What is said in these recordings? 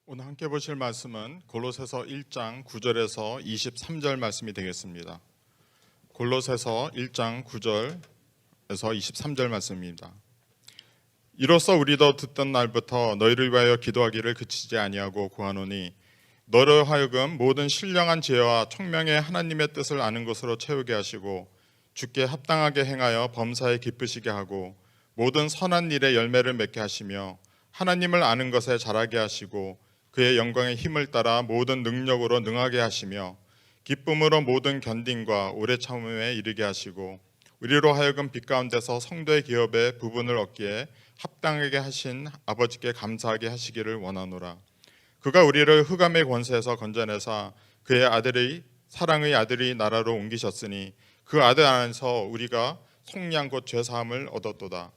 오늘 함께 보실 말씀은 골로새서 1장 9절에서 23절 말씀이 되겠습니다. 골로새서 1장 9절에서 23절 말씀입니다. 이로써 우리도 듣던 날부터 너희를 위하여 기도하기를 그치지 아니하고 구하노니 너로 하여금 모든 신령한 지혜와 총명의 하나님의 뜻을 아는 것으로 채우게 하시고 주께 합당하게 행하여 범사에 기쁘시게 하고 모든 선한 일에 열매를 맺게 하시며 하나님을 아는 것에 자라게 하시고 그의 영광의 힘을 따라 모든 능력으로 능하게 하시며 기쁨으로 모든 견딘과 오래 참음에 이르게 하시고 우리로 하여금 빛 가운데서 성도의 기업에 부분을 얻기에 합당하게 하신 아버지께 감사하게 하시기를 원하노라. 그가 우리를 흑암의 권세에서 건져내사 그의 아들의 사랑의 아들이 나라로 옮기셨으니 그 아들 안에서 우리가 속량 곧 죄사함을 얻었도다.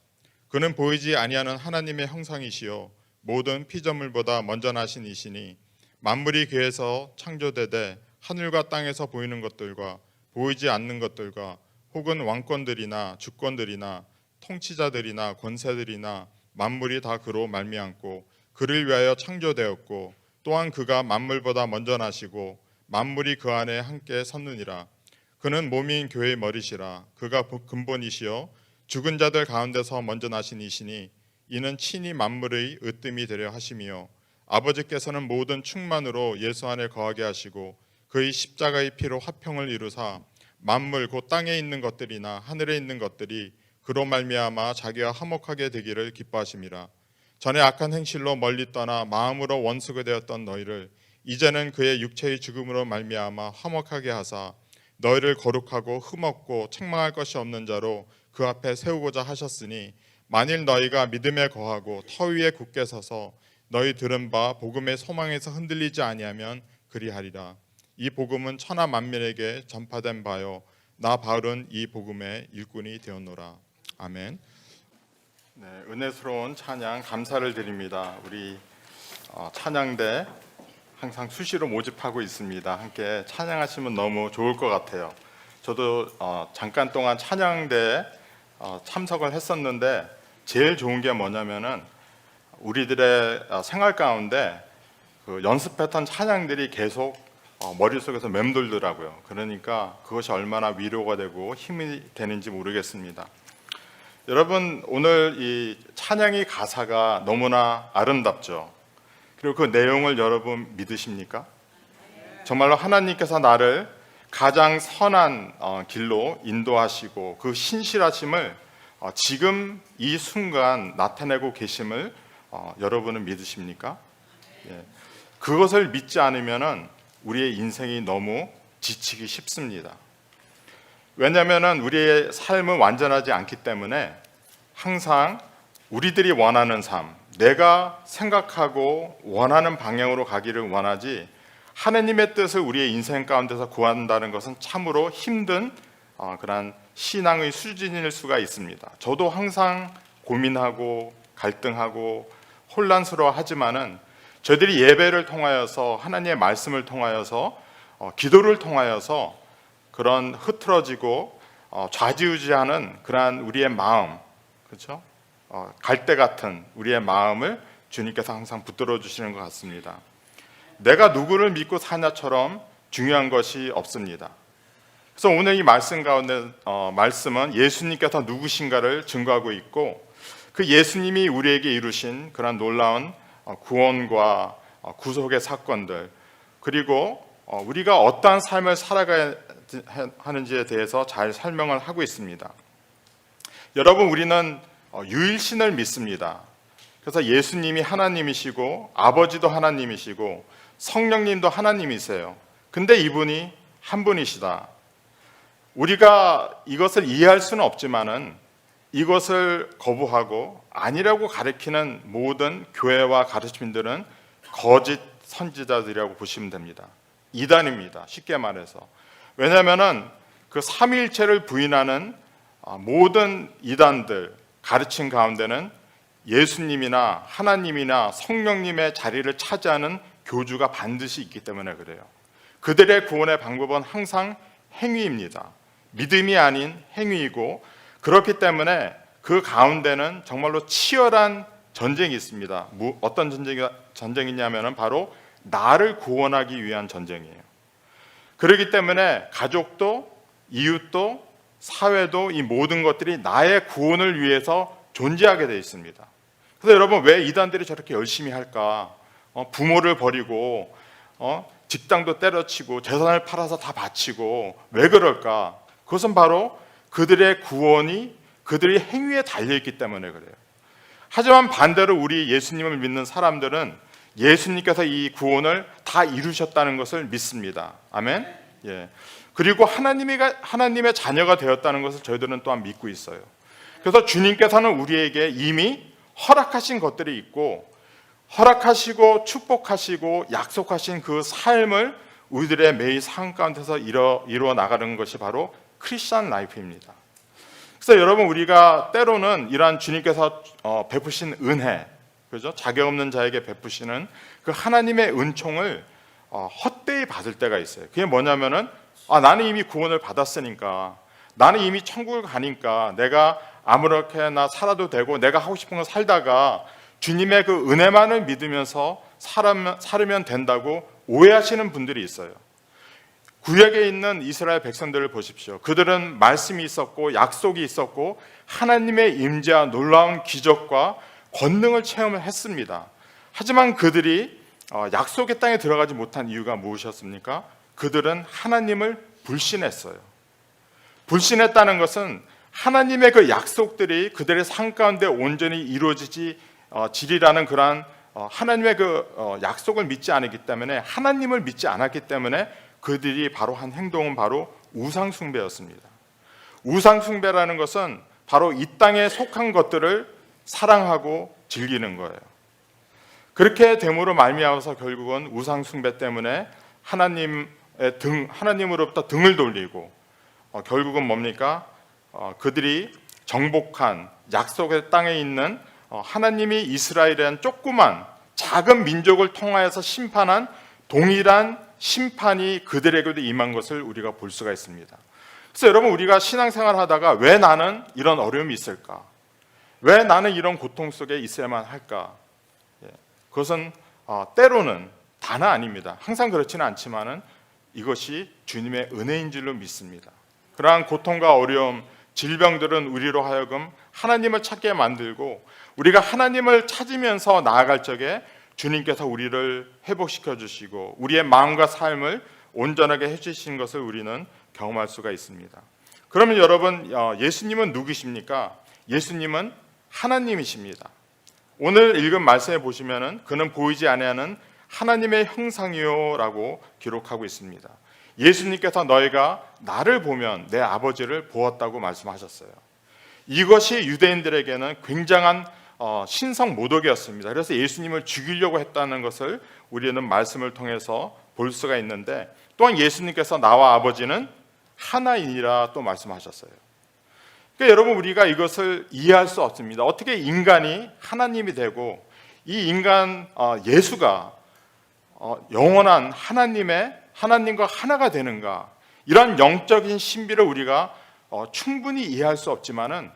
그는 보이지 아니하는 하나님의 형상이시요 모든 피조물보다 먼저 나신 이시니 만물이 그에서 창조되되 하늘과 땅에서 보이는 것들과 보이지 않는 것들과 혹은 왕권들이나 주권들이나 통치자들이나 권세들이나 만물이 다 그로 말미암고 그를 위하여 창조되었고 또한 그가 만물보다 먼저 나시고 만물이 그 안에 함께 섰느니라. 그는 몸인 교회의 머리시라. 그가 근본이시요 죽은 자들 가운데서 먼저 나신 이시니 이는 친히 만물의 으뜸이 되려 하심이요 아버지께서는 모든 충만으로 예수 안에 거하게 하시고 그의 십자가의 피로 화평을 이루사 만물 곧 땅에 있는 것들이나 하늘에 있는 것들이 그로 말미암아 자기와 화목하게 되기를 기뻐하심이라. 전에 악한 행실로 멀리 떠나 마음으로 원수가 되었던 너희를 이제는 그의 육체의 죽음으로 말미암아 화목하게 하사 너희를 거룩하고 흠없고 책망할 것이 없는 자로 그 앞에 세우고자 하셨으니 만일 너희가 믿음에 거하고 터 위에 굳게 서서 너희 들은 바 복음의 소망에서 흔들리지 아니하면 그리하리라. 이 복음은 천하 만민에게 전파된 바요 나 바울은 이 복음의 일꾼이 되었노라. 아멘. 네, 은혜스러운 찬양 감사를 드립니다. 우리 찬양대 항상 수시로 모집하고 있습니다. 함께 찬양하시면 너무 좋을 것 같아요. 저도 잠깐 동안 찬양대 참석을 했었는데 제일 좋은 게 뭐냐면은 우리들의 생활 가운데 그 연습했던 찬양들이 계속 머릿속에서 맴돌더라고요. 그러니까 그것이 얼마나 위로가 되고 힘이 되는지 모르겠습니다. 여러분, 오늘 이 찬양의 가사가 너무나 아름답죠. 그리고 그 내용을 여러분 믿으십니까? 정말로 하나님께서 나를 가장 선한 길로 인도하시고 그 신실하심을 지금 이 순간 나타내고 계심을 여러분은 믿으십니까? 예. 그것을 믿지 않으면 우리의 인생이 너무 지치기 쉽습니다. 왜냐하면 우리의 삶은 완전하지 않기 때문에 항상 우리들이 원하는 삶, 내가 생각하고 원하는 방향으로 가기를 원하지 하나님의 뜻을 우리의 인생 가운데서 구한다는 것은 참으로 힘든 그런 신앙의 수준일 수가 있습니다. 저도 항상 고민하고 갈등하고 혼란스러워하지만은 저희들이 예배를 통하여서 하나님의 말씀을 통하여서 기도를 통하여서 그런 흐트러지고 좌지우지하는 그러한 우리의 마음, 그렇죠? 갈대 같은 우리의 마음을 주님께서 항상 붙들어 주시는 것 같습니다. 내가 누구를 믿고 사냐처럼 중요한 것이 없습니다. 그래서 오늘 이 말씀 가운데 말씀은 예수님께서 누구신가를 증거하고 있고 그 예수님이 우리에게 이루신 그런 놀라운 구원과 구속의 사건들 그리고 우리가 어떠한 삶을 살아가야 하는지에 대해서 잘 설명을 하고 있습니다. 여러분, 우리는 유일신을 믿습니다. 그래서 예수님이 하나님이시고 아버지도 하나님이시고 성령님도 하나님이세요. 근데 이분이 한 분이시다. 우리가 이것을 이해할 수는 없지만은 이것을 거부하고 아니라고 가르치는 모든 교회와 가르침들은 거짓 선지자들이라고 보시면 됩니다. 이단입니다. 쉽게 말해서. 왜냐하면은 그 삼위일체를 부인하는 모든 이단들 가르침 가운데는 예수님이나 하나님이나 성령님의 자리를 차지하는 교주가 반드시 있기 때문에 그래요. 그들의 구원의 방법은 항상 행위입니다. 믿음이 아닌 행위이고 그렇기 때문에 그 가운데는 정말로 치열한 전쟁이 있습니다. 어떤 전쟁이냐면 바로 나를 구원하기 위한 전쟁이에요. 그렇기 때문에 가족도 이웃도 사회도 이 모든 것들이 나의 구원을 위해서 존재하게 되어 있습니다. 그래서 여러분, 왜 이단들이 저렇게 열심히 할까? 부모를 버리고 직장도 때려치고 재산을 팔아서 다 바치고 왜 그럴까? 그것은 바로 그들의 구원이 그들의 행위에 달려있기 때문에 그래요. 하지만 반대로 우리 예수님을 믿는 사람들은 예수님께서 이 구원을 다 이루셨다는 것을 믿습니다. 아멘. 예. 그리고 하나님의 자녀가 되었다는 것을 저희들은 또한 믿고 있어요. 그래서 주님께서는 우리에게 이미 허락하신 것들이 있고, 허락하시고 축복하시고 약속하신 그 삶을 우리들의 매일 삶 가운데서 이루어 나가는 것이 바로 크리스천 라이프입니다. 그래서 여러분, 우리가 때로는 이러한 주님께서 베푸신 은혜, 그죠? 자격 없는 자에게 베푸시는 그 하나님의 은총을 헛되이 받을 때가 있어요. 그게 뭐냐면은 나는 이미 구원을 받았으니까, 나는 이미 천국을 가니까 내가 아무렇게나 살아도 되고 내가 하고 싶은 거 살다가 주님의 그 은혜만을 믿으면서 살으면 된다고 오해하시는 분들이 있어요. 구약에 있는 이스라엘 백성들을 보십시오. 그들은 말씀이 있었고 약속이 있었고 하나님의 임재와 놀라운 기적과 권능을 체험을 했습니다. 하지만 그들이 약속의 땅에 들어가지 못한 이유가 무엇이었습니까? 그들은 하나님을 불신했어요. 불신했다는 것은 하나님의 그 약속들이 그들의 삶 가운데 온전히 이루어지리라는 그러한 하나님의 그 약속을 믿지 않았기 때문에, 하나님을 믿지 않았기 때문에 그들이 바로 한 행동은 바로 우상숭배였습니다. 우상숭배라는 것은 바로 이 땅에 속한 것들을 사랑하고 즐기는 거예요. 그렇게 됨으로 말미암아서 결국은 우상숭배 때문에 하나님으로부터 등을 돌리고 결국은 뭡니까? 그들이 정복한 약속의 땅에 있는 하나님이 이스라엘이라는 조그만 작은 민족을 통하여서 심판한 동일한 심판이 그들에게도 임한 것을 우리가 볼 수가 있습니다. 그래서 여러분, 우리가 신앙생활 하다가 왜 나는 이런 어려움이 있을까? 왜 나는 이런 고통 속에 있어야만 할까? 그것은 때로는 다는 아닙니다. 항상 그렇지는 않지만은 이것이 주님의 은혜인 줄로 믿습니다. 그러한 고통과 어려움, 질병들은 우리로 하여금 하나님을 찾게 만들고, 우리가 하나님을 찾으면서 나아갈 적에 주님께서 우리를 회복시켜 주시고 우리의 마음과 삶을 온전하게 해주신 것을 우리는 경험할 수가 있습니다. 그러면 여러분, 예수님은 누구십니까? 예수님은 하나님이십니다. 오늘 읽은 말씀에 보시면은 그는 보이지 아니하는 하나님의 형상이요라고 기록하고 있습니다. 예수님께서 너희가 나를 보면 내 아버지를 보았다고 말씀하셨어요. 이것이 유대인들에게는 굉장한 신성 모독이었습니다. 그래서 예수님을 죽이려고 했다는 것을 우리는 말씀을 통해서 볼 수가 있는데, 또한 예수님께서 나와 아버지는 하나이니라 또 말씀하셨어요. 그러니까 여러분, 우리가 이것을 이해할 수 없습니다. 어떻게 인간이 하나님이 되고 이 인간 예수가 영원한 하나님과 하나가 되는가? 이런 영적인 신비를 우리가 충분히 이해할 수 없지만은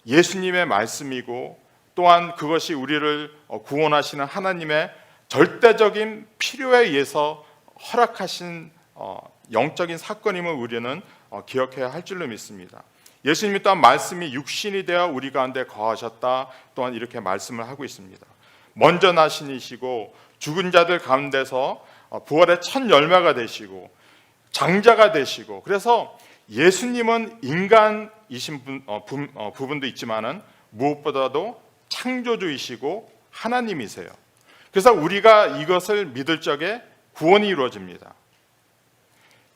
예수님의 말씀이고, 또한 그것이 우리를 구원하시는 하나님의 절대적인 필요에 의해서 허락하신 영적인 사건임을 우리는 기억해야 할 줄로 믿습니다. 예수님이 또한 말씀이 육신이 되어 우리 가운데 거하셨다, 또한 이렇게 말씀을 하고 있습니다. 먼저 나신 이시고 죽은 자들 가운데서 부활의 첫 열매가 되시고 장자가 되시고, 그래서 예수님은 인간이신 부분도 있지만은 무엇보다도 창조주이시고 하나님이세요. 그래서 우리가 이것을 믿을 적에 구원이 이루어집니다.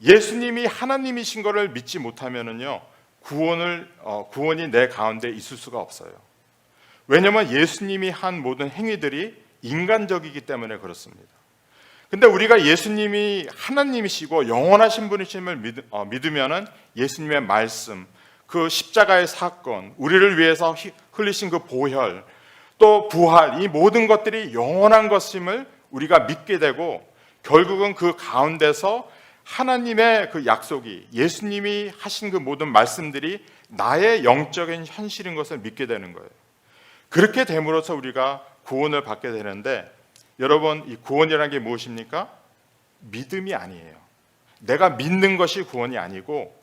예수님이 하나님이신 것을 믿지 못하면은요, 구원이 내 가운데 있을 수가 없어요. 왜냐하면 예수님이 한 모든 행위들이 인간적이기 때문에 그렇습니다. 근데 우리가 예수님이 하나님이시고 영원하신 분이심을 믿으면은 예수님의 말씀, 그 십자가의 사건, 우리를 위해서 흘리신 그 보혈, 또 부활, 이 모든 것들이 영원한 것임을 우리가 믿게 되고, 결국은 그 가운데서 하나님의 그 약속이, 예수님이 하신 그 모든 말씀들이 나의 영적인 현실인 것을 믿게 되는 거예요. 그렇게 됨으로써 우리가 구원을 받게 되는데, 여러분, 이 구원이라는 게 무엇입니까? 믿음이 아니에요. 내가 믿는 것이 구원이 아니고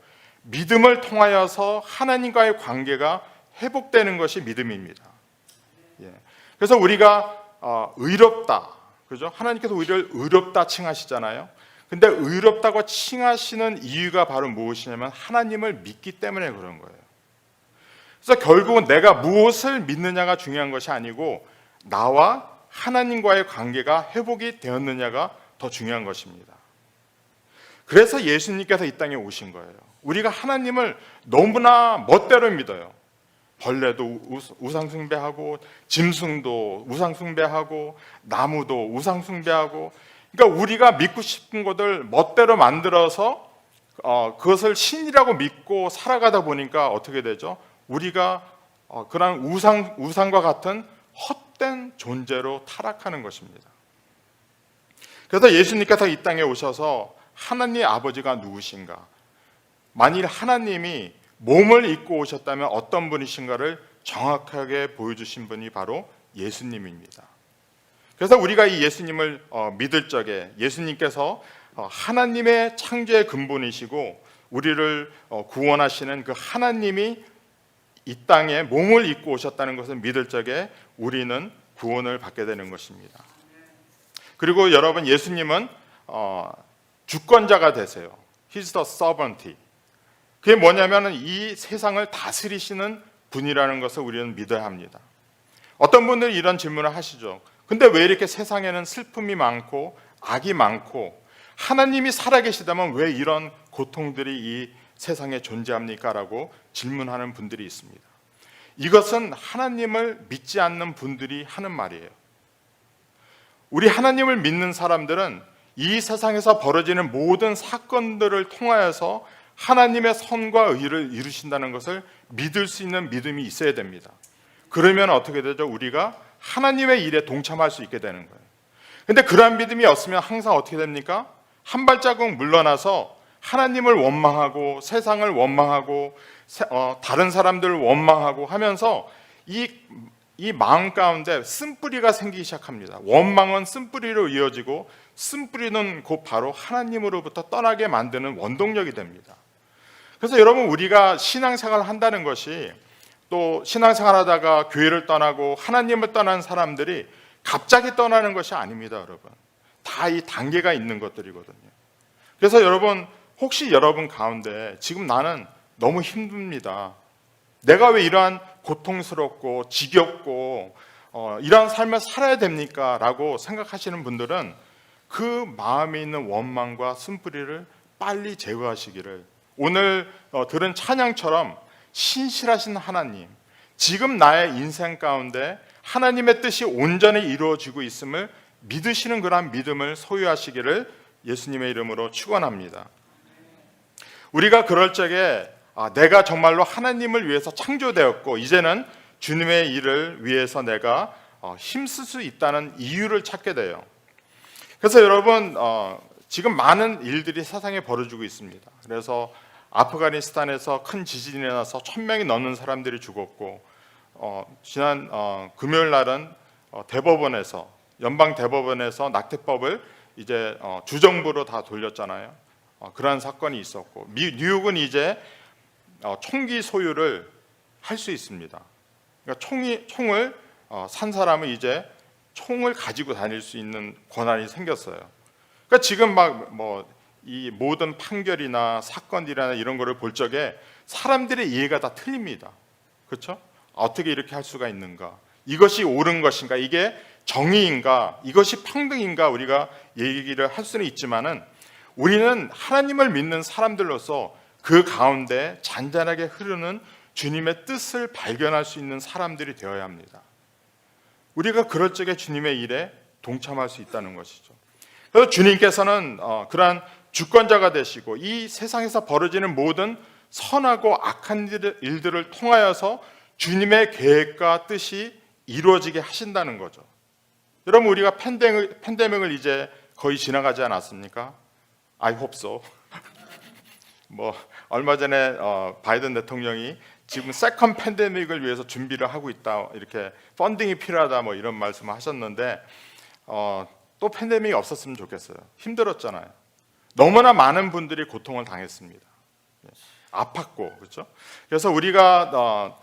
믿음을 통하여서 하나님과의 관계가 회복되는 것이 믿음입니다. 그래서 우리가 의롭다, 그죠? 하나님께서 우리를 의롭다 칭하시잖아요. 근데 의롭다고 칭하시는 이유가 바로 무엇이냐면 하나님을 믿기 때문에 그런 거예요. 그래서 결국은 내가 무엇을 믿느냐가 중요한 것이 아니고 나와 하나님과의 관계가 회복이 되었느냐가 더 중요한 것입니다. 그래서 예수님께서 이 땅에 오신 거예요. 우리가 하나님을 너무나 멋대로 믿어요. 벌레도 우상숭배하고, 짐승도 우상숭배하고, 나무도 우상숭배하고, 그러니까 우리가 믿고 싶은 것을 멋대로 만들어서 그것을 신이라고 믿고 살아가다 보니까 어떻게 되죠? 우리가 그런 우상과 같은 헛된 존재로 타락하는 것입니다. 그래서 예수님께서 이 땅에 오셔서 하나님 아버지가 누구신가, 만일 하나님이 몸을 입고 오셨다면 어떤 분이신가를 정확하게 보여주신 분이 바로 예수님입니다. 그래서 우리가 이 예수님을 믿을 적에 예수님께서 하나님의 창조의 근본이시고 우리를 구원하시는 그 하나님이 이 땅에 몸을 입고 오셨다는 것을 믿을 적에 우리는 구원을 받게 되는 것입니다. 그리고 여러분, 예수님은 주권자가 되세요. He's the sovereignty. 그게 뭐냐면 이 세상을 다스리시는 분이라는 것을 우리는 믿어야 합니다. 어떤 분들이 이런 질문을 하시죠. 근데 왜 이렇게 세상에는 슬픔이 많고 악이 많고 하나님이 살아계시다면 왜 이런 고통들이 이 세상에 존재합니까? 라고 질문하는 분들이 있습니다. 이것은 하나님을 믿지 않는 분들이 하는 말이에요. 우리 하나님을 믿는 사람들은 이 세상에서 벌어지는 모든 사건들을 통하여서 하나님의 선과 의를 이루신다는 것을 믿을 수 있는 믿음이 있어야 됩니다. 그러면 어떻게 되죠? 우리가 하나님의 일에 동참할 수 있게 되는 거예요. 근데 그러한 믿음이 없으면 항상 어떻게 됩니까? 한 발자국 물러나서 하나님을 원망하고 세상을 원망하고 다른 사람들을 원망하고 하면서 이 마음 가운데 쓴뿌리가 생기기 시작합니다. 원망은 쓴뿌리로 이어지고 쓴뿌리는 곧 바로 하나님으로부터 떠나게 만드는 원동력이 됩니다. 그래서 여러분, 우리가 신앙생활을 한다는 것이, 또 신앙생활하다가 교회를 떠나고 하나님을 떠난 사람들이 갑자기 떠나는 것이 아닙니다. 여러분, 다 이 단계가 있는 것들이거든요. 그래서 여러분, 혹시 여러분 가운데 지금 나는 너무 힘듭니다, 내가 왜 이러한 고통스럽고 지겹고 이러한 삶을 살아야 됩니까? 라고 생각하시는 분들은 그 마음에 있는 원망과 쓴뿌리를 빨리 제거하시기를, 오늘 들은 찬양처럼 신실하신 하나님, 지금 나의 인생 가운데 하나님의 뜻이 온전히 이루어지고 있음을 믿으시는 그러한 믿음을 소유하시기를 예수님의 이름으로 축원합니다. 우리가 그럴 적에 내가 정말로 하나님을 위해서 창조되었고 이제는 주님의 일을 위해서 내가 힘쓸 수 있다는 이유를 찾게 돼요. 그래서 여러분, 지금 많은 일들이 세상에 벌어지고 있습니다. 그래서 아프가니스탄에서 큰 지진이 나서 1000명이 넘는 사람들이 죽었고, 지난 금요일 날은 대법원에서, 연방 대법원에서 낙태법을 이제 주정부로 다 돌렸잖아요. 그러한 사건이 있었고, 뉴욕은 이제 총기 소유를 할 수 있습니다. 그러니까 총을 산 사람은 이제 총을 가지고 다닐 수 있는 권한이 생겼어요. 그러니까 지금 이 모든 판결이나 사건이나 이런 거를 볼 적에 사람들의 이해가 다 틀립니다. 그렇죠? 어떻게 이렇게 할 수가 있는가? 이것이 옳은 것인가? 이게 정의인가? 이것이 평등인가? 우리가 얘기를 할 수는 있지만은 우리는 하나님을 믿는 사람들로서 그 가운데 잔잔하게 흐르는 주님의 뜻을 발견할 수 있는 사람들이 되어야 합니다. 우리가 그럴 적에 주님의 일에 동참할 수 있다는 것이죠. 그래서 주님께서는 그러한 주권자가 되시고 이 세상에서 벌어지는 모든 선하고 악한 일들을 통하여서 주님의 계획과 뜻이 이루어지게 하신다는 거죠. 여러분, 우리가 팬데믹을 이제 거의 지나가지 않았습니까? I hope so. 얼마 전에 바이든 대통령이 지금 세컨 팬데믹을 위해서 준비를 하고 있다, 이렇게 펀딩이 필요하다 뭐 이런 말씀을 하셨는데 또 팬데믹이 없었으면 좋겠어요. 힘들었잖아요. 너무나 많은 분들이 고통을 당했습니다. 아팠고, 그렇죠? 그래서 우리가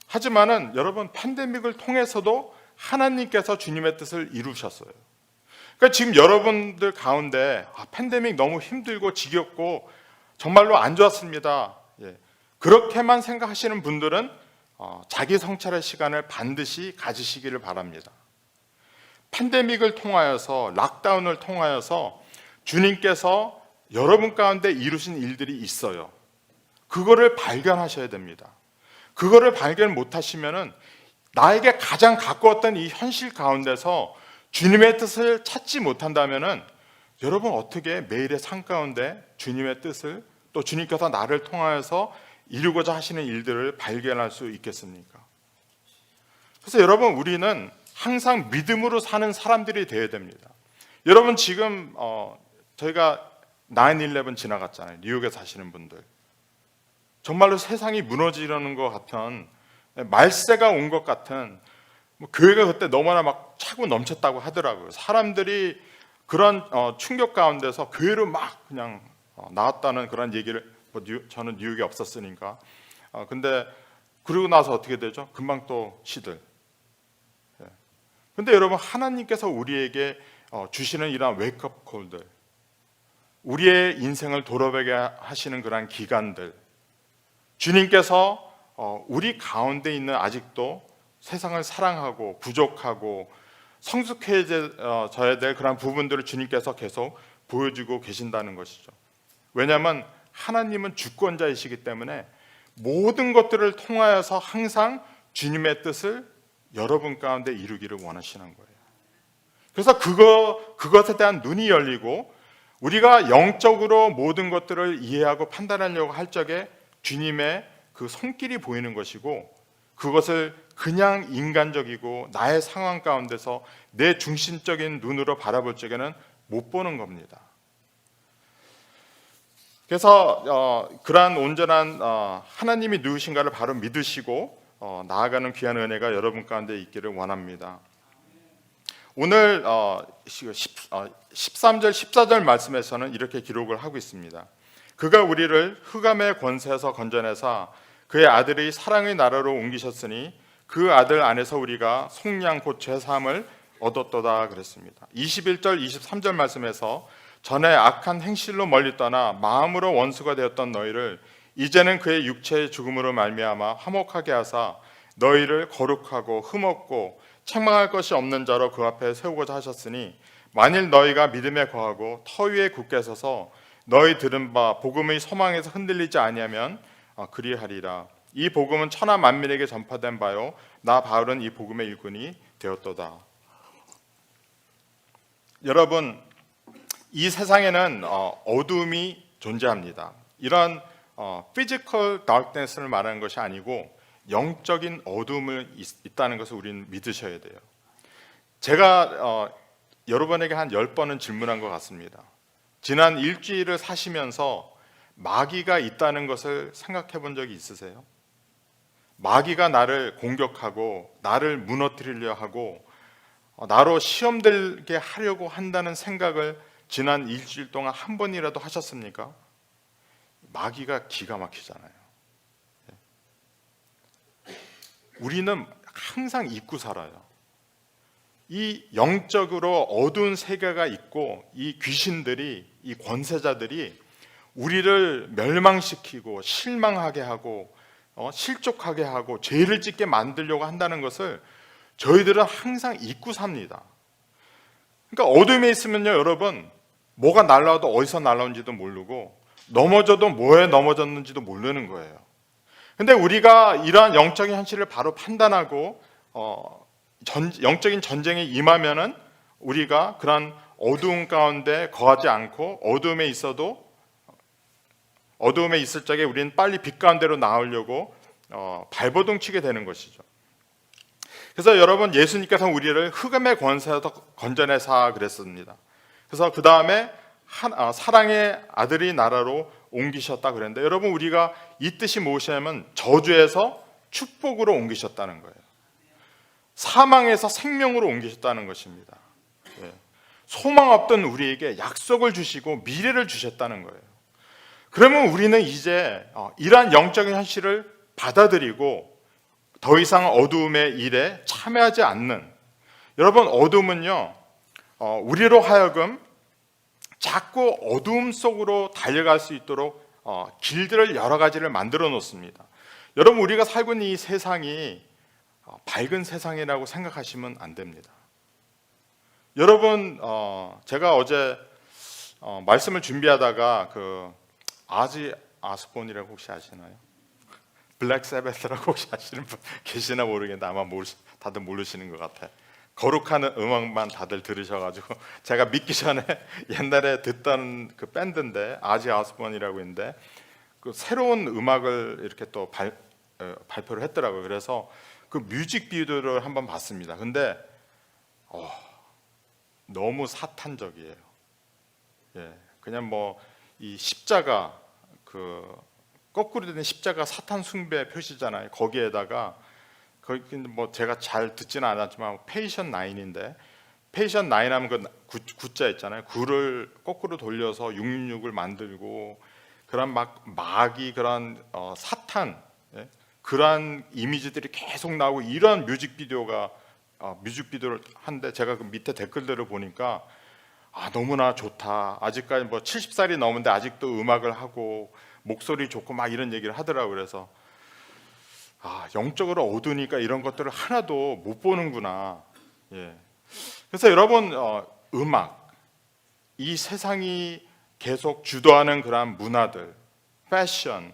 하지만은 여러분, 팬데믹을 통해서도 하나님께서 주님의 뜻을 이루셨어요. 그러니까 지금 여러분들 가운데 팬데믹 너무 힘들고 지겹고 정말로 안 좋았습니다, 그렇게만 생각하시는 분들은 자기 성찰의 시간을 반드시 가지시기를 바랍니다. 팬데믹을 통하여서, 락다운을 통하여서 주님께서 여러분 가운데 이루신 일들이 있어요. 그거를 발견하셔야 됩니다. 그거를 발견 못하시면은 나에게 가장 가까웠던 이 현실 가운데서 주님의 뜻을 찾지 못한다면은 여러분 어떻게 매일의 삶 가운데 주님의 뜻을, 또 주님께서 나를 통하여서 이루고자 하시는 일들을 발견할 수 있겠습니까? 그래서 여러분, 우리는 항상 믿음으로 사는 사람들이 되어야 됩니다. 여러분, 지금 저희가 9/11 지나갔잖아요. 뉴욕에 사시는 분들, 정말로 세상이 무너지려는 것 같은, 말세가 온 것 같은, 교회가 그때 너무나 막 차고 넘쳤다고 하더라고요. 사람들이 그런 충격 가운데서 교회로 막 그냥 나왔다는 그런 얘기를, 저는 뉴욕에 없었으니까. 근데 그러고 나서 어떻게 되죠? 금방 또 시들. 근데 여러분, 하나님께서 우리에게 주시는 이러한 웨이크업 콜들, 우리의 인생을 돌아보게 하시는 그러한 기간들, 주님께서 우리 가운데 있는 아직도 세상을 사랑하고 부족하고 성숙해져야 될 그런 부분들을 주님께서 계속 보여주고 계신다는 것이죠. 왜냐하면 하나님은 주권자이시기 때문에 모든 것들을 통하여서 항상 주님의 뜻을 여러분 가운데 이루기를 원하시는 거예요. 그래서 그것에 대한 눈이 열리고 우리가 영적으로 모든 것들을 이해하고 판단하려고 할 적에 주님의 그 손길이 보이는 것이고, 그것을 그냥 인간적이고 나의 상황 가운데서 내 중심적인 눈으로 바라볼 적에는 못 보는 겁니다. 그래서 그러한 온전한 하나님이 누구신가를 바로 믿으시고 나아가는 귀한 은혜가 여러분 가운데 있기를 원합니다. 오늘 13절 14절 말씀에서는 이렇게 기록을 하고 있습니다. 그가 우리를 흑암의 권세에서 건져내사 그의 아들의 사랑의 나라로 옮기셨으니 그 아들 안에서 우리가 속량 곧 죄사함을 얻었도다 그랬습니다. 21절 23절 말씀에서 전에 악한 행실로 멀리 떠나 마음으로 원수가 되었던 너희를 이제는 그의 육체의 죽음으로 말미암아 화목하게 하사 너희를 거룩하고 흠없고 책망할 것이 없는 자로 그 앞에 세우고자 하셨으니 만일 너희가 믿음에 거하고 터 위에 굳게 서서 너희 들은 바 복음의 소망에서 흔들리지 아니하면 그리하리라. 이 복음은 천하 만민에게 전파된 바요 나 바울은 이 복음의 일꾼이 되었도다. 여러분, 이 세상에는 어둠이 존재합니다. 이런 피지컬 다크네스를 말하는 것이 아니고 영적인 어둠을 있다는 것을 우리는 믿으셔야 돼요. 제가 여러분에게 한 10번은 질문한 것 같습니다. 지난 일주일을 사시면서 마귀가 있다는 것을 생각해 본 적이 있으세요? 마귀가 나를 공격하고 나를 무너뜨리려 하고 나로 시험 들게 하려고 한다는 생각을 지난 일주일 동안 한 번이라도 하셨습니까? 마귀가 기가 막히잖아요. 우리는 항상 잊고 살아요. 이 영적으로 어두운 세계가 있고 이 귀신들이, 이 권세자들이 우리를 멸망시키고 실망하게 하고 실족하게 하고 죄를 짓게 만들려고 한다는 것을 저희들은 항상 잊고 삽니다. 그러니까 어둠에 있으면요, 여러분, 뭐가 날라와도 어디서 날라온지도 모르고 넘어져도 뭐에 넘어졌는지도 모르는 거예요. 근데 우리가 이러한 영적인 현실을 바로 판단하고 영적인 전쟁에 임하면은 우리가 그런 어두움 가운데 거하지 않고 어두움에 있어도 어두움에 있을 적에 우리는 빨리 빛 가운데로 나오려고 발버둥 치게 되는 것이죠. 그래서 여러분, 예수님께서 우리를 흑암의 권세에서 건져내사 그랬습니다. 그래서 그 다음에 사랑의 아들이 나라로 옮기셨다 그랬는데, 여러분, 우리가 이 뜻이 무엇이냐면 저주에서 축복으로 옮기셨다는 거예요. 사망에서 생명으로 옮기셨다는 것입니다. 예. 소망 없던 우리에게 약속을 주시고 미래를 주셨다는 거예요. 그러면 우리는 이제 이러한 영적인 현실을 받아들이고 더 이상 어두움의 일에 참여하지 않는, 여러분, 어둠은요 우리로 하여금 자꾸 어두움 속으로 달려갈 수 있도록 길들을 여러 가지를 만들어 놓습니다. 여러분, 우리가 살고 있는 이 세상이 밝은 세상이라고 생각하시면 안 됩니다. 여러분, 제가 어제 말씀을 준비하다가 그 아지 아스본이라고 혹시 아시나요? 블랙 세베스라고 혹시 아시는 분 계시나 모르겠는데 아마 다들 모르시는 것 같아요. 거룩한 음악만 다들 들으셔가지고, 제가 믿기 전에 옛날에 듣던 그 밴드인데 아지 아스본이라고 있는데, 그 새로운 음악을 이렇게 또 발표를 했더라고요. 그래서 그 뮤직비디오를 한번 봤습니다. 근데 너무 사탄적이에요. 예, 그냥 뭐 이 십자가, 그 거꾸로 된 십자가 사탄 숭배 표시잖아요. 거기에다가 거기 뭐 제가 잘 듣지는 않았지만 페이션 9인데, 페이션 9 하면 그 구자 있잖아요. 구를 거꾸로 돌려서 666을 만들고 그런 막 마귀, 그런 사탄, 예? 그런 이미지들이 계속 나오고, 이런 뮤직비디오를 한데, 제가 그 밑에 댓글들을 보니까 너무나 좋다. 아직까지 뭐 70살이 넘은데 아직도 음악을 하고 목소리 좋고 막 이런 얘기를 하더라고요. 그래서 영적으로 어두우니까 이런 것들을 하나도 못 보는구나. 예. 그래서 여러분, 음악, 이 세상이 계속 주도하는 그러한 문화들, 패션,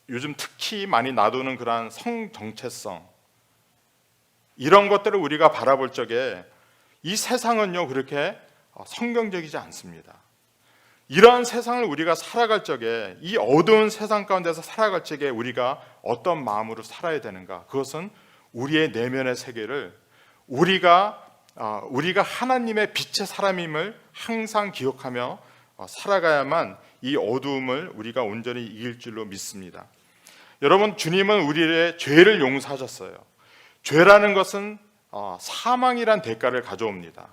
요즘 특히 많이 놔두는 그러한 성 정체성, 이런 것들을 우리가 바라볼 적에 이 세상은요 그렇게 성경적이지 않습니다. 이러한 세상을 우리가 살아갈 적에, 이 어두운 세상 가운데서 살아갈 적에 우리가 어떤 마음으로 살아야 되는가? 그것은 우리의 내면의 세계를 우리가 하나님의 빛의 사람임을 항상 기억하며 살아가야만 이 어두움을 우리가 온전히 이길 줄로 믿습니다. 여러분, 주님은 우리의 죄를 용서하셨어요. 죄라는 것은 사망이란 대가를 가져옵니다.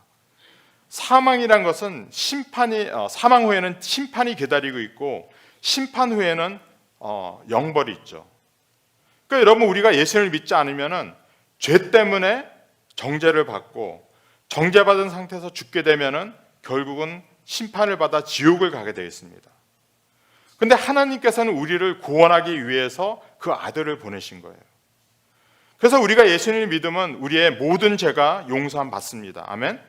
사망이란 것은 사망 후에는 심판이 기다리고 있고, 심판 후에는 영벌이 있죠. 그러니까 여러분, 우리가 예수를 믿지 않으면은 죄 때문에 정죄를 받고, 정죄받은 상태에서 죽게 되면은 결국은 심판을 받아 지옥을 가게 되겠습니다. 근데 하나님께서는 우리를 구원하기 위해서 그 아들을 보내신 거예요. 그래서 우리가 예수님을 믿으면 우리의 모든 죄가 용서함 받습니다. 아멘.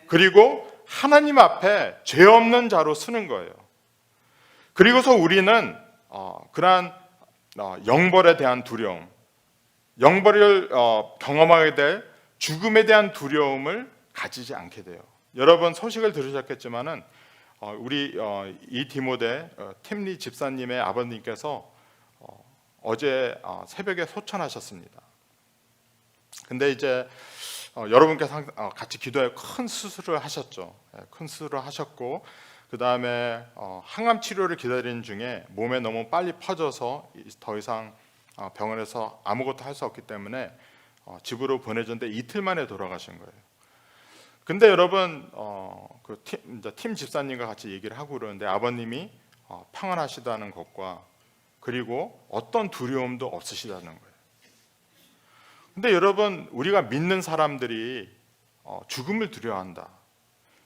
그리고 하나님 앞에 죄 없는 자로 쓰는 거예요. 그리고서 우리는 그러한 영벌에 대한 두려움, 영벌을 경험하게 될 죽음에 대한 두려움을 가지지 않게 돼요. 여러분, 소식을 들으셨겠지만은 우리 이 디모데 팀리 집사님의 아버님께서 어제 새벽에 소천하셨습니다. 근데 이제 여러분께서 같이 기도해 큰 수술을 하셨죠. 큰 수술을 하셨고, 그 다음에 항암 치료를 기다리는 중에 몸에 너무 빨리 퍼져서 더 이상 병원에서 아무것도 할 수 없기 때문에 집으로 보내줬는데 이틀 만에 돌아가신 거예요. 근데 여러분, 팀 집사님과 같이 얘기를 하고 그러는데 아버님이 평안하시다는 것과, 그리고 어떤 두려움도 없으시다는 거예요. 근데 여러분, 우리가 믿는 사람들이 죽음을 두려워한다,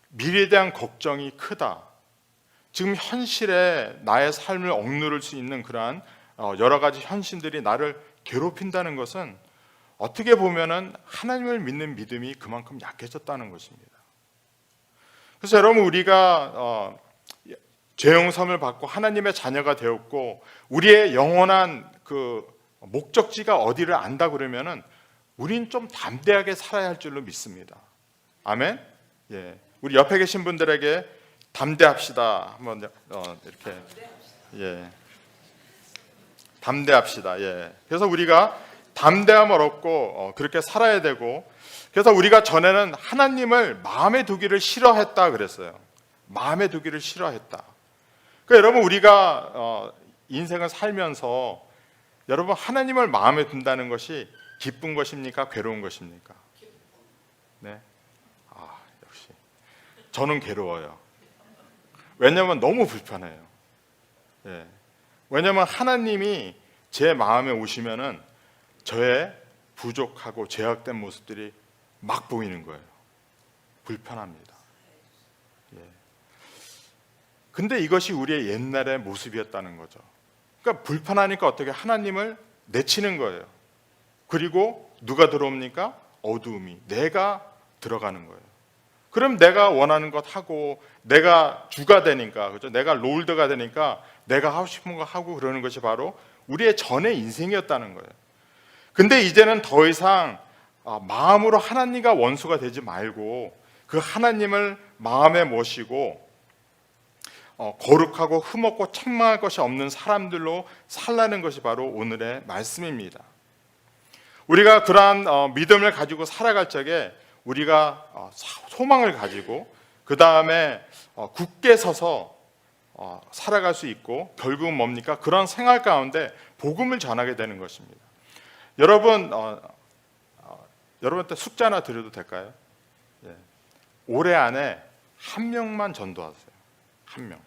미래에 대한 걱정이 크다, 지금 현실에 나의 삶을 억누를 수 있는 그러한 여러 가지 현실들이 나를 괴롭힌다는 것은 어떻게 보면은 하나님을 믿는 믿음이 그만큼 약해졌다는 것입니다. 그래서 여러분, 우리가 죄 용서를 받고 하나님의 자녀가 되었고 우리의 영원한 그 목적지가 어디를 안다 그러면은 우린 좀 담대하게 살아야 할 줄로 믿습니다. 아멘. 예, 우리 옆에 계신 분들에게 담대합시다 한번 이렇게, 예, 담대합시다. 예, 그래서 우리가 담대함을 얻고 그렇게 살아야 되고, 그래서 우리가 전에는 하나님을 마음에 두기를 싫어했다 그랬어요. 마음에 두기를 싫어했다. 그러니까 여러분 우리가 인생을 살면서 여러분 하나님을 마음에 둔다는 것이 기쁜 것입니까? 괴로운 것입니까? 네. 역시 저는 괴로워요. 왜냐하면 너무 불편해요. 예. 왜냐하면 하나님이 제 마음에 오시면은 저의 부족하고 죄악된 모습들이 막 보이는 거예요. 불편합니다. 예. 근데 이것이 우리의 옛날의 모습이었다는 거죠. 그러니까 불편하니까 어떻게 하나님을 내치는 거예요. 그리고 누가 들어옵니까? 어두움이. 내가 들어가는 거예요. 그럼 내가 원하는 것 하고 내가 주가 되니까, 그죠? 내가 롤드가 되니까 내가 하고 싶은 거 하고 그러는 것이 바로 우리의 전의 인생이었다는 거예요. 근데 이제는 더 이상 마음으로 하나님과 원수가 되지 말고 그 하나님을 마음에 모시고 거룩하고 흠없고 책망할 것이 없는 사람들로 살라는 것이 바로 오늘의 말씀입니다. 우리가 그러한 믿음을 가지고 살아갈 적에 우리가 소망을 가지고 그 다음에 굳게 서서 살아갈 수 있고 결국은 뭡니까? 그런 생활 가운데 복음을 전하게 되는 것입니다. 여러분한테 숙제 하나 드려도 될까요? 예. 올해 안에 한 명만 전도하세요. 한 명.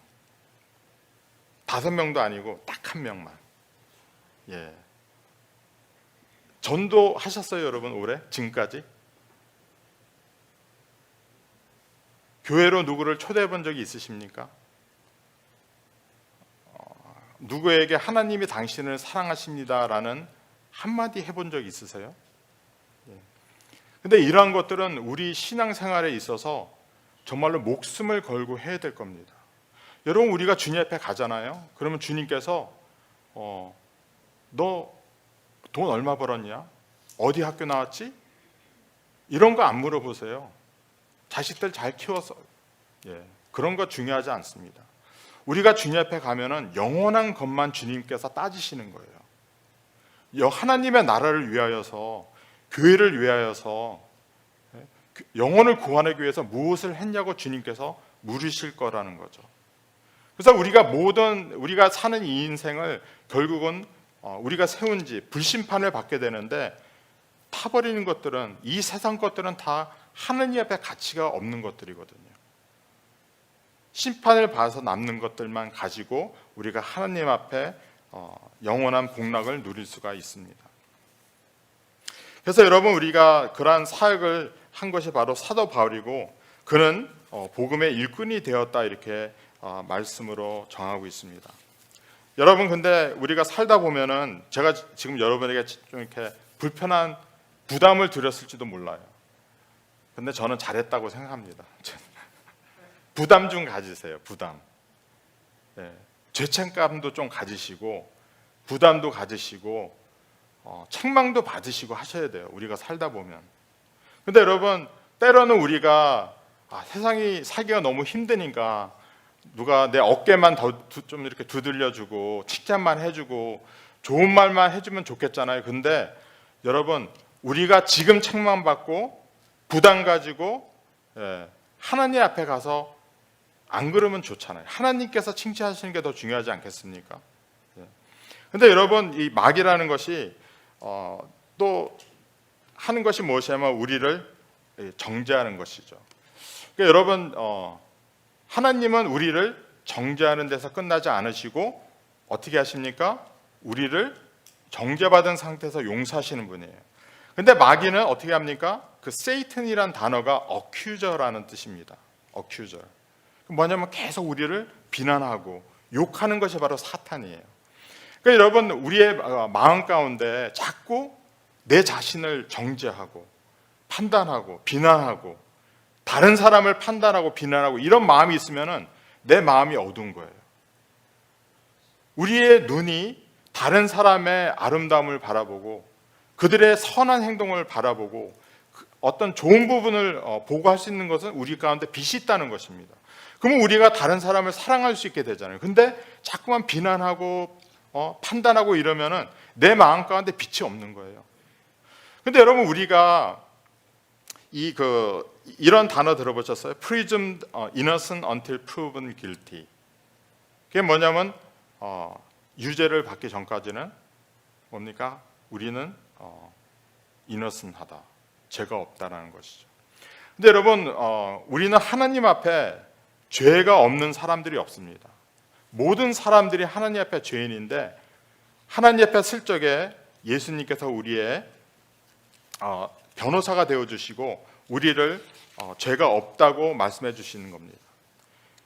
5명도 아니고 딱 한 명만. 예. 전도하셨어요, 여러분 올해 지금까지? 교회로 누구를 초대해 본 적이 있으십니까? 누구에게 하나님이 당신을 사랑하십니다라는 한마디 해본 적 있으세요? 근데 이러한 것들은 우리 신앙생활에 있어서 정말로 목숨을 걸고 해야 될 겁니다. 여러분 우리가 주님 앞에 가잖아요. 그러면 주님께서 너 돈 얼마 벌었냐? 어디 학교 나왔지? 이런 거 안 물어보세요. 자식들 잘 키워서 그런 거 중요하지 않습니다. 우리가 주님 앞에 가면은 영원한 것만 주님께서 따지시는 거예요. 하나님의 나라를 위하여서, 교회를 위하여서, 영혼을 구원하기 위해서 무엇을 했냐고 주님께서 물으실 거라는 거죠. 그래서 우리가 사는 이 인생을 결국은 우리가 세운 지 불심판을 받게 되는데, 타버리는 것들은, 이 세상 것들은 다 하느님 앞에 가치가 없는 것들이거든요. 심판을 받아서 남는 것들만 가지고 우리가 하나님 앞에 영원한 복락을 누릴 수가 있습니다. 그래서 여러분 우리가 그러한 사역을 한 것이 바로 사도 바울이고, 그는 복음의 일꾼이 되었다 이렇게 말씀으로 정하고 있습니다. 여러분 근데 우리가 살다 보면은 제가 지금 여러분에게 좀 이렇게 불편한 부담을 드렸을지도 몰라요. 근데 저는 잘했다고 생각합니다. 부담 좀 가지세요. 부담. 죄책감도 좀 가지시고 부담도 가지시고 책망도 받으시고 하셔야 돼요. 우리가 살다 보면. 근데 여러분 때로는 우리가 세상이 살기가 너무 힘드니까 누가 내 어깨만 좀 이렇게 두들려주고 칭찬만 해주고 좋은 말만 해주면 좋겠잖아요. 근데 여러분 우리가 지금 책망받고 부담 가지고 하나님 앞에 가서 안 그러면 좋잖아요. 하나님께서 칭찬하시는 게 더 중요하지 않겠습니까? 근데 여러분 이 마귀라는 것이 또 하는 것이 무엇이냐면 우리를 정죄하는 것이죠. 그러니까 여러분 하나님은 우리를 정죄하는 데서 끝나지 않으시고 어떻게 하십니까? 우리를 정죄받은 상태에서 용서하시는 분이에요. 근데 마귀는 어떻게 합니까? 그 세이튼이란 단어가 accuser라는 뜻입니다. accuser. 뭐냐면 계속 우리를 비난하고 욕하는 것이 바로 사탄이에요. 그러니까 여러분 우리의 마음 가운데 자꾸 내 자신을 정죄하고 판단하고 비난하고 다른 사람을 판단하고 비난하고 이런 마음이 있으면은 내 마음이 어두운 거예요. 우리의 눈이 다른 사람의 아름다움을 바라보고 그들의 선한 행동을 바라보고 어떤 좋은 부분을 보고 할 수 있는 것은 우리 가운데 빛이 있다는 것입니다. 그러면 우리가 다른 사람을 사랑할 수 있게 되잖아요. 근데 자꾸만 비난하고 판단하고 이러면은 내 마음 가운데 빛이 없는 거예요. 근데 여러분 우리가 이런 단어 들어보셨어요? Presumed innocent until proven guilty. 그게 뭐냐면 유죄를 받기 전까지는 뭡니까? 우리는 이너슨하다, 죄가 없다라는 것이죠. 근데 여러분, 우리는 하나님 앞에 죄가 없는 사람들이 없습니다. 모든 사람들이 하나님 앞에 죄인인데 하나님 앞에 쓸 적에 예수님께서 우리의 변호사가 되어주시고 우리를 죄가 없다고 말씀해 주시는 겁니다.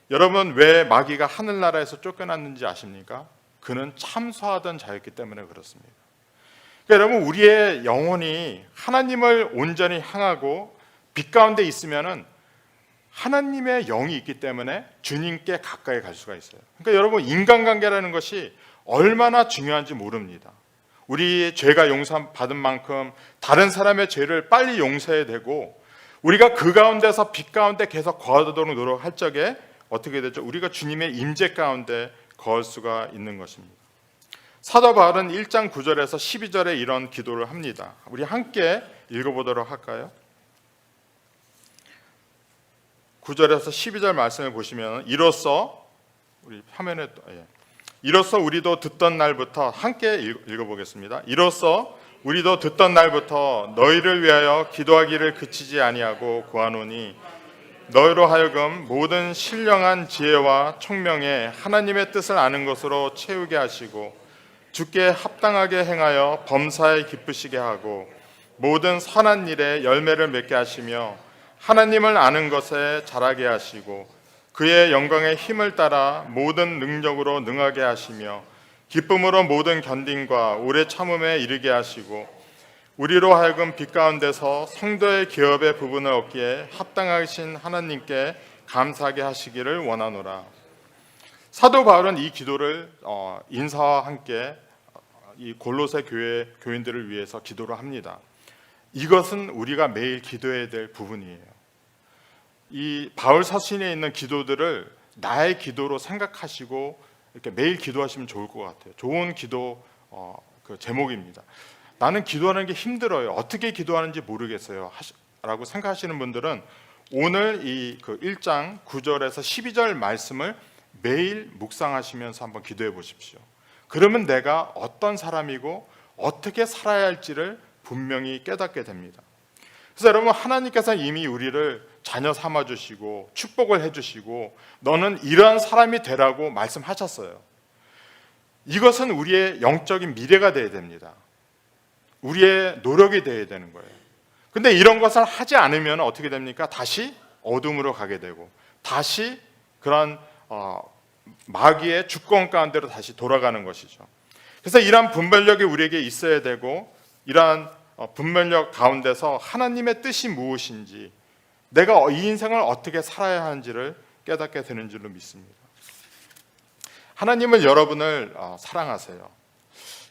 여러분, 왜 마귀가 하늘나라에서 쫓겨났는지 아십니까? 그는 참소하던 자였기 때문에 그렇습니다. 그러니까 여러분, 우리의 영혼이 하나님을 온전히 향하고 빛 가운데 있으면은 하나님의 영이 있기 때문에 주님께 가까이 갈 수가 있어요. 그러니까 여러분, 인간관계라는 것이 얼마나 중요한지 모릅니다. 우리 죄가 용서받은 만큼 다른 사람의 죄를 빨리 용서해야 되고, 우리가 그 가운데서 빛 가운데 계속 거하도록 노력할 적에 어떻게 되죠? 우리가 주님의 임재 가운데 거할 수가 있는 것입니다. 사도 바울은 1장 9절에서 12절에 이런 기도를 합니다. 우리 함께 읽어보도록 할까요? 9절에서 12절 말씀을 보시면 이로써 우리 화면에 이로써 우리도 듣던 날부터 함께 읽어보겠습니다. 이로써 우리도 듣던 날부터 너희를 위하여 기도하기를 그치지 아니하고 구하노니 너희로 하여금 모든 신령한 지혜와 총명에 하나님의 뜻을 아는 것으로 채우게 하시고 주께 합당하게 행하여 범사에 기쁘시게 하고 모든 선한 일에 열매를 맺게 하시며 하나님을 아는 것에 자라게 하시고 그의 영광의 힘을 따라 모든 능력으로 능하게 하시며 기쁨으로 모든 견딘과 오래 참음에 이르게 하시고 우리로 하여금 빛 가운데서 성도의 기업의 부분을 얻기에 합당하신 하나님께 감사하게 하시기를 원하노라. 사도 바울은 이 기도를 인사와 함께 이 골로새 교회 교인들을 위해서 기도를 합니다. 이것은 우리가 매일 기도해야 될 부분이에요. 이 바울 서신에 있는 기도들을 나의 기도로 생각하시고 이렇게 매일 기도하시면 좋을 것 같아요. 좋은 기도 그 제목입니다. 나는 기도하는 게 힘들어요. 어떻게 기도하는지 모르겠어요. 라고 생각하시는 분들은 오늘 이 그 1장 9절에서 12절 말씀을 매일 묵상하시면서 한번 기도해 보십시오. 그러면 내가 어떤 사람이고 어떻게 살아야 할지를 분명히 깨닫게 됩니다. 그래서 여러분, 하나님께서 이미 우리를 자녀 삼아주시고 축복을 해주시고 너는 이러한 사람이 되라고 말씀하셨어요. 이것은 우리의 영적인 미래가 되어야 됩니다. 우리의 노력이 되어야 되는 거예요. 근데 이런 것을 하지 않으면 어떻게 됩니까? 다시 어둠으로 가게 되고 다시 그런 마귀의 주권 가운데로 다시 돌아가는 것이죠. 그래서 이러한 분별력이 우리에게 있어야 되고 이러한 분별력 가운데서 하나님의 뜻이 무엇인지 내가 이 인생을 어떻게 살아야 하는지를 깨닫게 되는 줄로 믿습니다. 하나님은 여러분을 사랑하세요.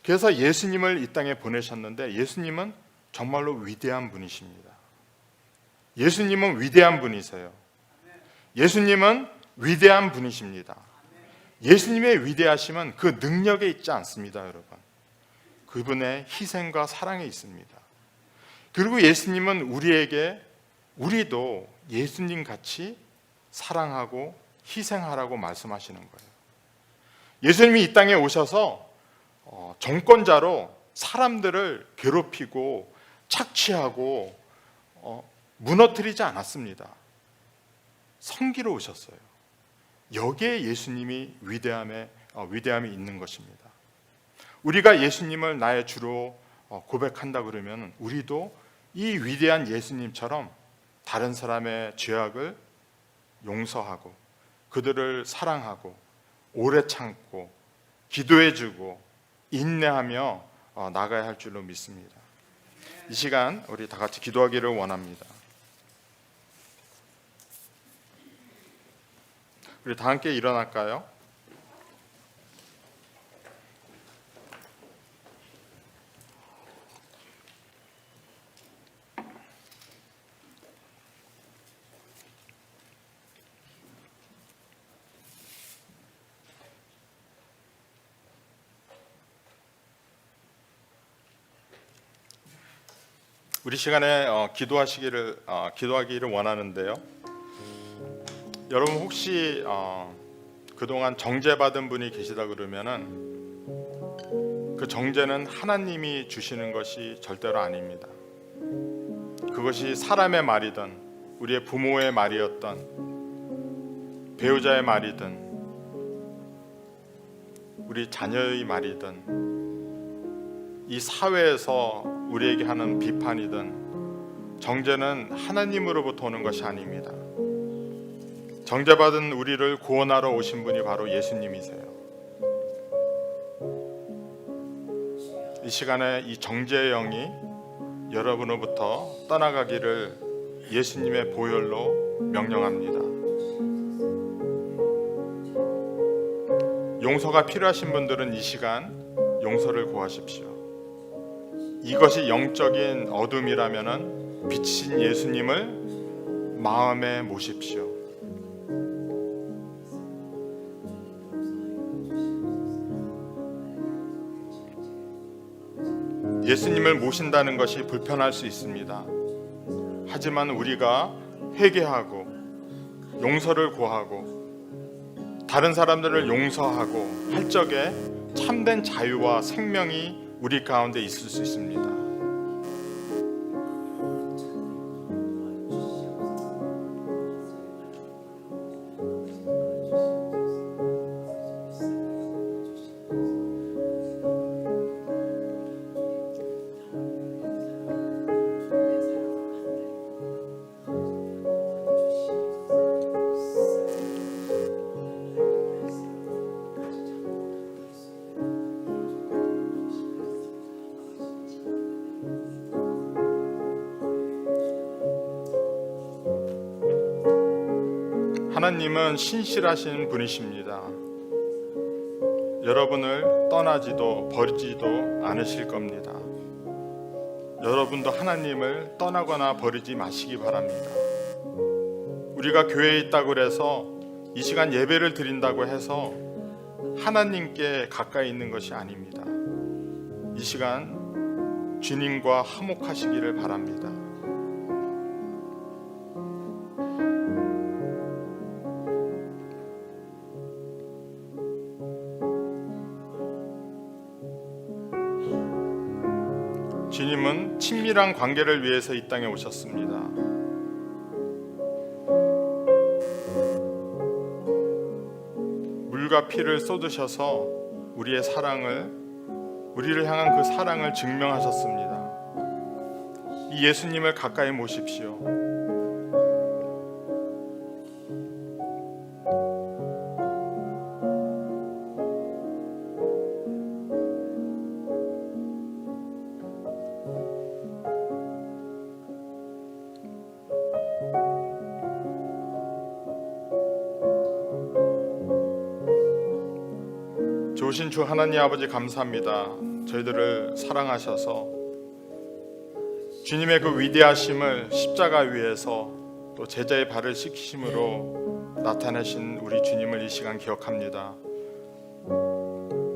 그래서 예수님을 이 땅에 보내셨는데 예수님은 정말로 위대한 분이십니다. 예수님은 위대한 분이세요. 예수님은 위대한 분이십니다. 예수님의 위대하심은 그 능력에 있지 않습니다, 여러분. 그분의 희생과 사랑에 있습니다. 그리고 예수님은 우리도 예수님 같이 사랑하고 희생하라고 말씀하시는 거예요. 예수님이 이 땅에 오셔서 정권자로 사람들을 괴롭히고 착취하고 무너뜨리지 않았습니다. 섬기러 오셨어요. 여기에 예수님이 위대함이 있는 것입니다. 우리가 예수님을 나의 주로 고백한다 그러면 우리도 이 위대한 예수님처럼 다른 사람의 죄악을 용서하고 그들을 사랑하고 오래 참고 기도해주고 인내하며 나가야 할 줄로 믿습니다. 이 시간 우리 다 같이 기도하기를 원합니다. 우리 다 함께 일어날까요? 우리 시간에 기도하기를 원하는데요. 여러분 혹시 그동안 정죄받은 분이 계시다 그러면은 그 정죄는 하나님이 주시는 것이 절대로 아닙니다. 그것이 사람의 말이든 우리의 부모의 말이었던 배우자의 말이든 우리 자녀의 말이든 이 사회에서 우리에게 하는 비판이든 정죄는 하나님으로부터 오는 것이 아닙니다. 정죄받은 우리를 구원하러 오신 분이 바로 예수님이세요. 이 시간에 이 정죄의 영이 여러분으로부터 떠나가기를 예수님의 보혈로 명령합니다. 용서가 필요하신 분들은 이 시간 용서를 구하십시오. 이것이 영적인 어둠이라면은 빛이신 예수님을 마음에 모십시오. 예수님을 모신다는 것이 불편할 수 있습니다. 하지만 우리가 회개하고 용서를 구하고 다른 사람들을 용서하고 할 적에 참된 자유와 생명이 우리 가운데 있을 수 있습니다. 하나님은 신실하신 분이십니다. 여러분을 떠나지도 버리지도 않으실 겁니다. 여러분도 하나님을 떠나거나 버리지 마시기 바랍니다. 우리가 교회에 있다고 해서 이 시간 예배를 드린다고 해서 하나님께 가까이 있는 것이 아닙니다. 이 시간 주님과 화목하시기를 바랍니다. 주님은 친밀한 관계를 위해서 이 땅에 오셨습니다. 물과 피를 쏟으셔서 우리의 사랑을, 우리를 향한 그 사랑을 증명하셨습니다. 이 예수님을 가까이 모십시오. 좋으신 주 하나님 아버지 감사합니다. 저희들을 사랑하셔서 주님의 그 위대하심을 십자가 위에서 또 제자의 발을 씻기심으로 나타내신 우리 주님을 이 시간 기억합니다.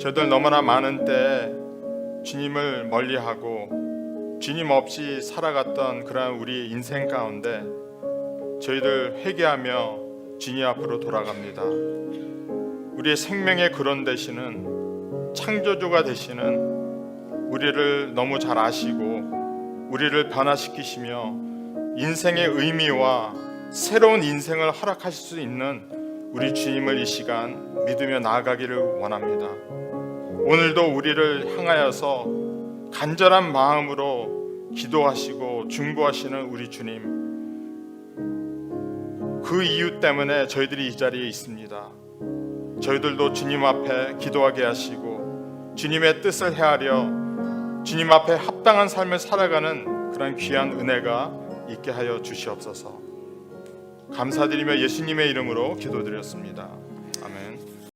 저희들 너무나 많은 때 주님을 멀리하고 주님 없이 살아갔던 그러한 우리 인생 가운데 저희들 회개하며 주님 앞으로 돌아갑니다. 우리의 생명의 근원 되시는 창조주가 되시는 우리를 너무 잘 아시고 우리를 변화시키시며 인생의 의미와 새로운 인생을 허락하실 수 있는 우리 주님을 이 시간 믿으며 나아가기를 원합니다. 오늘도 우리를 향하여서 간절한 마음으로 기도하시고 중보하시는 우리 주님, 그 이유 때문에 저희들이 이 자리에 있습니다. 저희들도 주님 앞에 기도하게 하시고 주님의 뜻을 헤아려 주님 앞에 합당한 삶을 살아가는 그런 귀한 은혜가 있게 하여 주시옵소서. 감사드리며 예수님의 이름으로 기도드렸습니다.